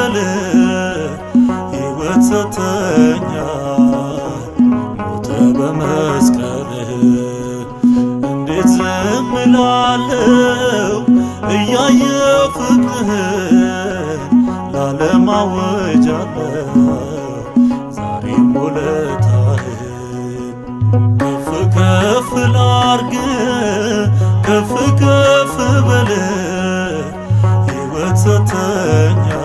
በል ሕይወት ሰጥተኛል ሞተ በመስቀል እንዴት ዝም እላለሁ እያየሁ ፍቅርህን ለዓለም አውጃለሁ ዛሬም ውለታህን ከፍ ከፍ ላርግ ከፍ ከፍ በል ሕይወት ሰጥተኛል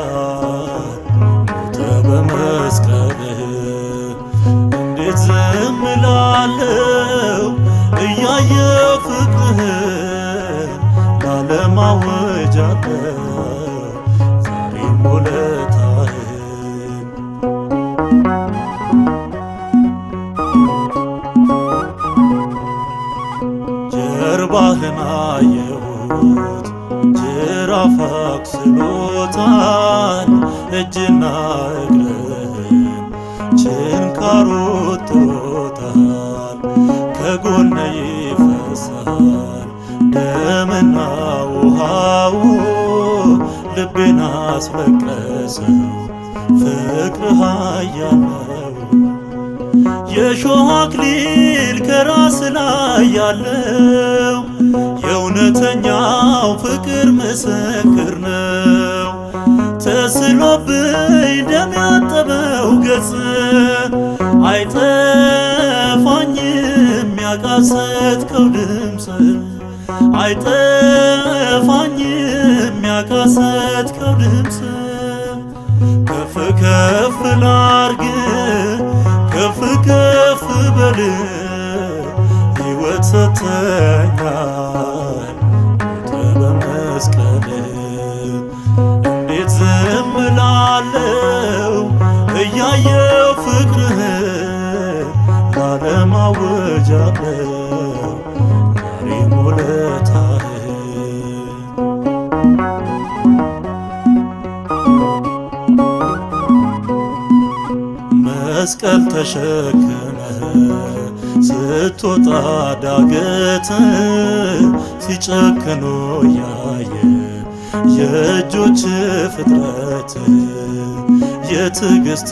ሞተ በመስቀል እንዴት ዝም እላለሁ እያየሁ ፍቅርህን ለዓለም አውጃለሁ ዛሬም ውለታህን ጀርባህን አየሁት ጅራፍ አክስሎታል እጅና እግርህን ችንካር ወጥሮታል ከጎነ ይፈሳል ደምና ውሃው ልቤን አስለቀሰው ፍቅርህ ኃያል ነው የሾህ አክሊል ከራስ ላይ ያለው የእውነተኛው ፍቅር ምስክር ነው ተስሎብኝ ደም ያጠበው ገጽ አይጠፋኝም ያቃሰትከው ድምፅ አይጠፋኝም ያቃሰትከው ድምፅ ከፍ ከፍ ላርግ ከፍ ከፍ በል ሕይወት ሰጥተኛል ሞተ በመስቀል እንዴት ዝም እላለሁ እያየሁ ፍቅርህን ለዓለም አውጃለሁ ዛሬም ውለታህን መስቀል ተሸክመህ ስትወጣ ዳገት ሲጨክኑ ያየ የእጆች ፍጥረት የትዕግሥት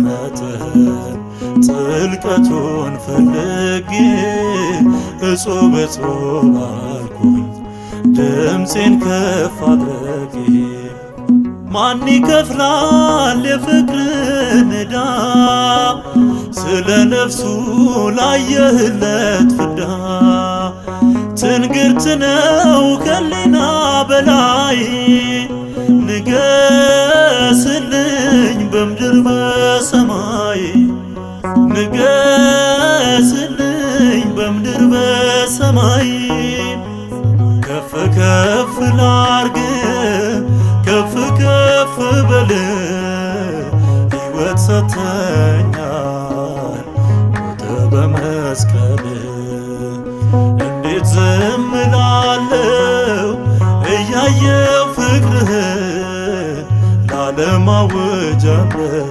መጠን ጥልቀቱን ፈልጌ እጹብ እጹብ አልኩኝ ድምፄን ከፍ አድርጌ ማን ይከፍላል የፍቅርን ዕዳ ስለ ነፍሱ ላየህለት ፍዳ ትንግርት ነው ከሊና በላይ ንገስልኝ በምድር በሰማይ ንገስልኝ በምድር በሰማይ ከፍ ከፍ ላርግ ከፍ ከፍ በል ሕይወት ሰጥተኛል ሞተ በመስቀል እንዴት ዝም እላለሁ እያየሁ ፍቅርህን ለዓለም አውጃለሁ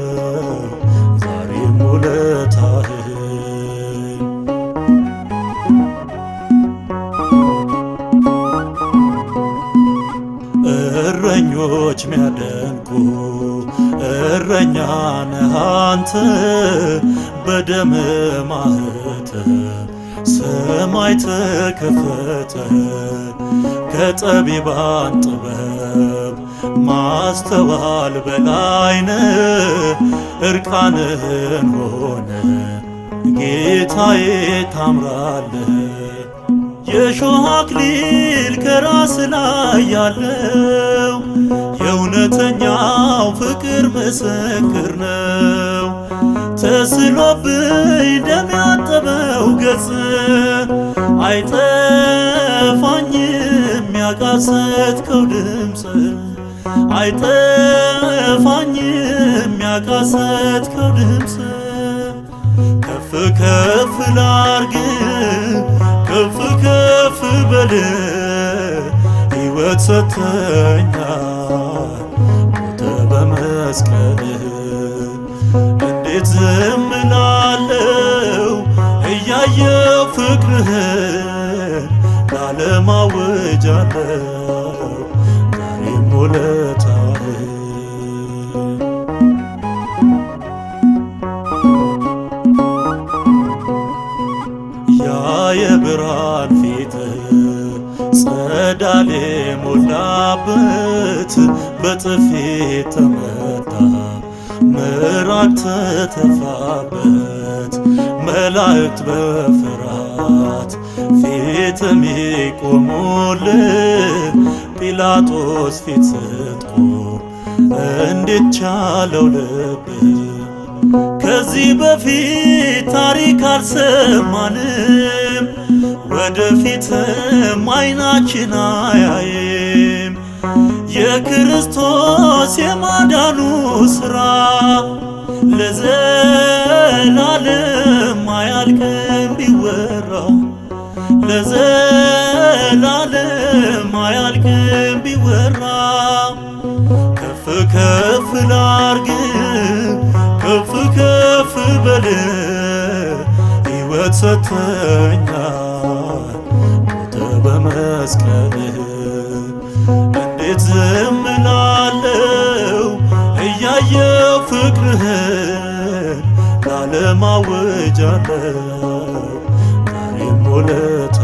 ዛሬም ውለታህን እረኞች ሚያደንቁ እረኛ ነህ አንተ በደም ማኅተም ሰማይ ተከፈተ ከጠቢባን ጥበብ ማስተዋል በላይነ እርቃንህን ሆነ ጌታዬ ታምራለህ የሾህ አክሊል ከራስ ላይ ያለው የእውነተኛው ፍቅር ምስክር ነው ተስሎብኝ ደም ያጠበው ገጽ አይጠፋኝም ያቃሰትከው ድምፅ አይጠፋኝም ያቃሰትከው ድምፅ ከፍ ከፍ ላርግ ከፍ ከፍ በል ሕይወት ሰጥተኛል ሞተ በመስቀል እንዴት ዝም እላለሁ እያየሁ ፍቅርህን ለዓለም አውጃለሁ ዛሬም ውለታህን ፊት ተመታ፣ ምራቅ ተተፋበት። መላእክት በፍርሃት ፊት የሚቆሙልን ጲላጦስ ፊት ስትቆም እንዴት ቻለው ልብ? ከዚህ በፊት ታሪክ አልሰማንም፣ ወደፊትም ዓይናችን አያይም። የክርስቶስ የማዳኑ ሥራ ለዘላለም አያልቅም ቢወራ፣ ለዘላለም አያልቅም ቢወራ። ከፍ ከፍ ላርግ ከፍ ከፍ በል፣ ሕይወት ሰጥተኛል ሞተ በመስቀል። እንዴት ዝም እላለሁ እያየሁ ፍቅርህን፣ ለዓለም አውጃለሁ ዛሬም ውለታ